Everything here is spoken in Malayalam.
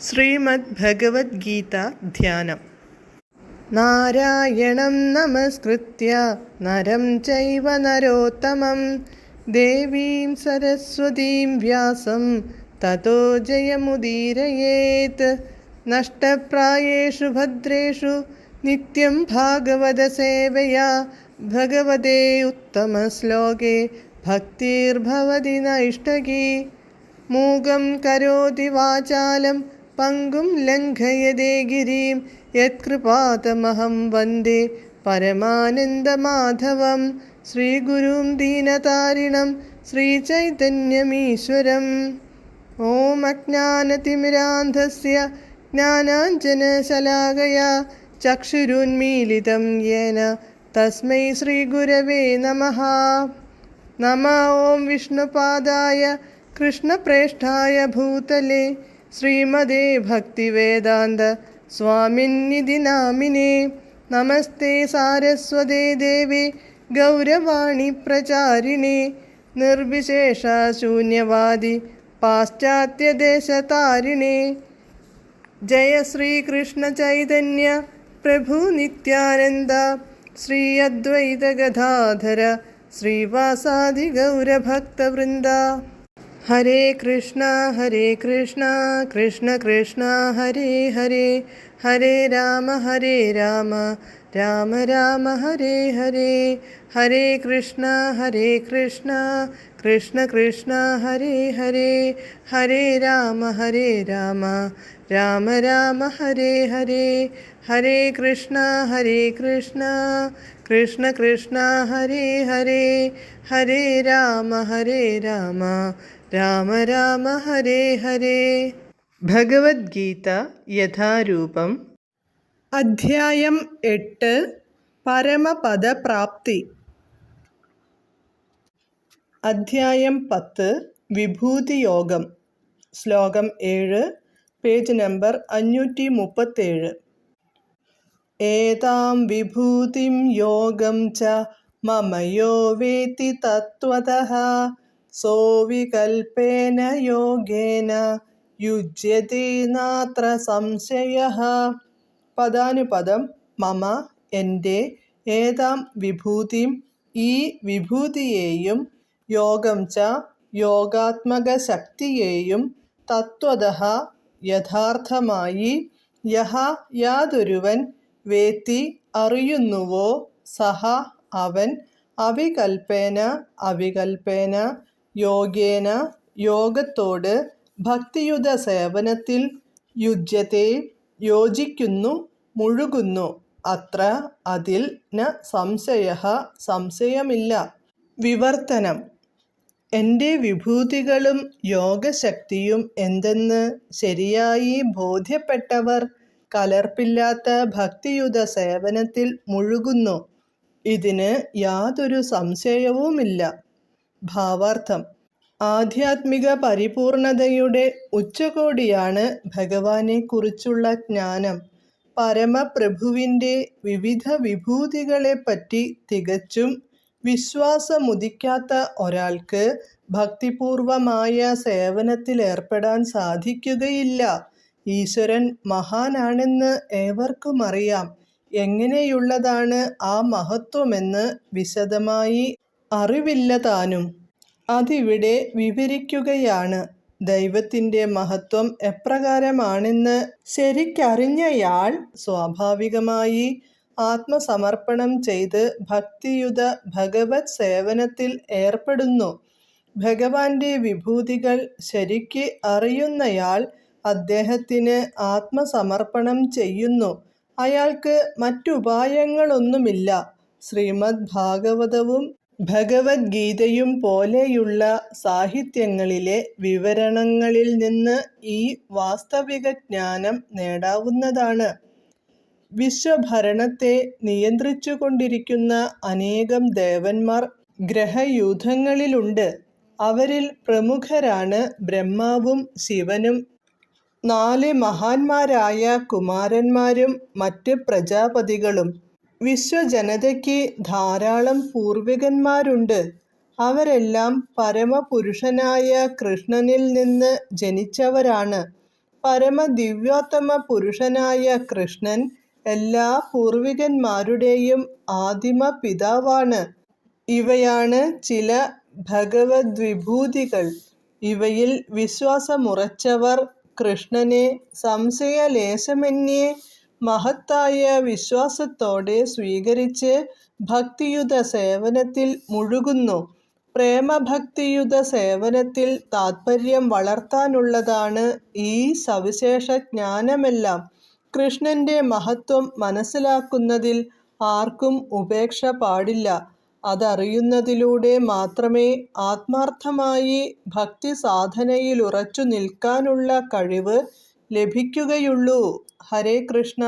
ശ്രീമദ് ഭഗവത്ഗീത ധ്യാനം. നാരായണം നമസ്കൃത്യ നരം ചൈവ നരോത്തമം ദേവീം സരസ്വതീം വ്യാസം തതോ ജയമുദീരയേത്. നഷ്ടപ്രായേഷു ഭദ്രേഷു നിത്യം ഭാഗവത സേവയാ ഭഗവതേ ഉത്തമശ്ലോകേ ഭക്തിർഭവതി നൈഷ്ടകീ. മൂകം കരോതി വാചാലം പങ്കും ലംഘയതേ ഗിരിം യത്കൃപാതമഹം വന്ദേ പരമാനന്ദമാധവം. ശ്രീഗുരും ദീനതാരിണം ശ്രീചൈതന്യമീശ്വരം. ഓം അജ്ഞാനതിമിരാന്ധസ്യ ജ്ഞാനാഞ്ജനശലാകയാ ചക്ഷുരുന്മീലിതം യേന തസ്മൈ ശ്രീഗുരവേ നമഃ. നമഃ ഓം വിഷ്ണുപാദായ കൃഷ്ണപ്രേഷ്ഠായ ഭൂതലേ ശ്രീമദേ ഭക്തിവേദാന്ത സ്വാമിന്നിധി നാമിനേ. നമസ്തേ സാരസ്വതേ ദേവേ ഗൗരവാണി പ്രചാരിണേ നിർവിശേഷ ശൂന്യവാദി പാശ്ചാത്യദേശതാരിണേ. ജയ ശ്രീകൃഷ്ണ ചൈതന്യ പ്രഭു നിത്യാനന്ദ ശ്രീ അദ്വൈത ഗദാധര ശ്രീവാസാദി ഗൗരഭക്തവൃന്ദ. ഹരേ കൃഷ്ണ കൃഷ്ണ കൃഷ്ണ ഹരേ ഹരേ, ഹരേ രാമ രാമ രാമ ഹരേ ഹരേ. ഹരേ കൃഷ്ണ കൃഷ്ണ കൃഷ്ണ ഹരേ ഹരേ, ഹരേ രാമ രാമ രാമ ഹരേ ഹരേ. ഹരേ കൃഷ്ണ കൃഷ്ണ ഹരേ ഹരേ, ഹരേ രാമ രാമ ഹരേ ഹരേ. ഭഗവത്ഗീത യഥാരൂപം. അധ്യായം 8 പരമപദപ്രാപ്തി. അധ്യായം 10 വിഭൂതിയോഗം. ശ്ലോകം 7, പേജ് നമ്പർ 537. ഏതാം വിഭൂതിം യോഗം ച മമ യോ വേത്തി തത്വതഃ സോവികൽപേന യോഗേന യുജ്യതേ നാത്ര സംശയഃ. പദാനുപദം. മമ എൻ്റെ, ഏതാം വിഭൂതിം ഈ വിഭൂതിയെയും, യോഗം ച യോഗാത്മക ശക്തിയെയും, തത്വതഃ യഥാർത്ഥമായി, യഹ യാതൊരുവൻ, വേത്തി അറിയുന്നുവോ, സഹ അവൻ, അവികൽപേന അവികൽപേന, യോഗേന യോഗത്തോട്, ഭക്തിയുത സേവനത്തിൽ, യുജ്യത്തെ യോജിക്കുന്നു, മുഴുകുന്നു, അത്ര അതിൽ, ന സംശയഃ സംശയമില്ല. വിവർത്തനം. എൻ്റെ വിഭൂതികളും യോഗശക്തിയും എന്തെന്ന് ശരിയായി ബോധ്യപ്പെട്ടവർ കലർപ്പില്ലാത്ത ഭക്തിയുത സേവനത്തിൽ മുഴുകുന്നു. ഇതിന് യാതൊരു സംശയവുമില്ല. ഭാവാർത്ഥം. ആധ്യാത്മിക പരിപൂർണതയുടെ ഉച്ചകോടിയാണ് ഭഗവാനെ കുറിച്ചുള്ള ജ്ഞാനം. പരമപ്രഭുവിൻ്റെ വിവിധ വിഭൂതികളെപ്പറ്റി തികച്ചും വിശ്വാസമുദിക്കാത്ത ഒരാൾക്ക് ഭക്തിപൂർവമായ സേവനത്തിലേർപ്പെടാൻ സാധിക്കുകയില്ല. ഈശ്വരൻ മഹാനാണെന്ന് ഏവർക്കും അറിയാം. എങ്ങനെയുള്ളതാണ് ആ മഹത്വമെന്ന് വിശദമായി അറിവില്ല താനും. അതിവിടെ വിവരിക്കുകയാണ്. ദൈവത്തിൻ്റെ മഹത്വം എപ്രകാരമാണെന്ന് ശരിക്കറിഞ്ഞയാൾ സ്വാഭാവികമായി ആത്മസമർപ്പണം ചെയ്ത് ഭക്തിയുത ഭഗവത് സേവനത്തിൽ ഏർപ്പെടുന്നു. ഭഗവാന്റെ വിഭൂതികൾ ശരിക്ക് അറിയുന്നയാൾ അദ്ദേഹത്തിന് ആത്മസമർപ്പണം ചെയ്യുന്നു. അയാൾക്ക് മറ്റുപായങ്ങളൊന്നുമില്ല. ശ്രീമദ് ഭാഗവതവും ഭഗവത്ഗീതയും പോലെയുള്ള സാഹിത്യങ്ങളിലെ വിവരണങ്ങളിൽ നിന്ന് ഈ വാസ്തവിക ജ്ഞാനം നേടാവുന്നതാണ്. വിശ്വഭരണത്തെ നിയന്ത്രിച്ചുകൊണ്ടിരിക്കുന്ന അനേകം ദേവന്മാർ ഗ്രഹയൂഥങ്ങളിലുണ്ട്. അവരിൽ പ്രമുഖരാണ് ബ്രഹ്മാവും ശിവനും, 4 മഹാന്മാരായ കുമാരന്മാരും മറ്റ് പ്രജാപതികളും. വിശ്വജനതയ്ക്ക് ധാരാളം പൂർവികന്മാരുണ്ട്. അവരെല്ലാം പരമപുരുഷനായ കൃഷ്ണനിൽ നിന്ന് ജനിച്ചവരാണ്. പരമദിവ്യോത്തമ പുരുഷനായ കൃഷ്ണൻ എല്ലാ പൂർവികന്മാരുടെയും ആദിമ പിതാവാണ്. ഇവയാണ് ചില ഭഗവദ്വിഭൂതികൾ. ഇവയിൽ വിശ്വാസമുറച്ചവർ കൃഷ്ണനെ സംശയലേശമന്യേ മഹത്തായ വിശ്വാസത്തോടെ സ്വീകരിച്ച് ഭക്തിയുത സേവനത്തിൽ മുഴുകുന്നു. പ്രേമഭക്തിയുത സേവനത്തിൽ താത്പര്യം വളർത്താനുള്ളതാണ് ഈ സവിശേഷ ജ്ഞാനമെല്ലാം. കൃഷ്ണന്റെ മഹത്വം മനസ്സിലാക്കുന്നതിൽ ആർക്കും ഉപേക്ഷ പാടില്ല. അതറിയുന്നതിലൂടെ മാത്രമേ ആത്മാർത്ഥമായി ഭക്തി സാധനയിലുറച്ചു നിൽക്കാനുള്ള കഴിവ് ലഭിക്കുകയുള്ളൂ. ഹരേ കൃഷ്ണ.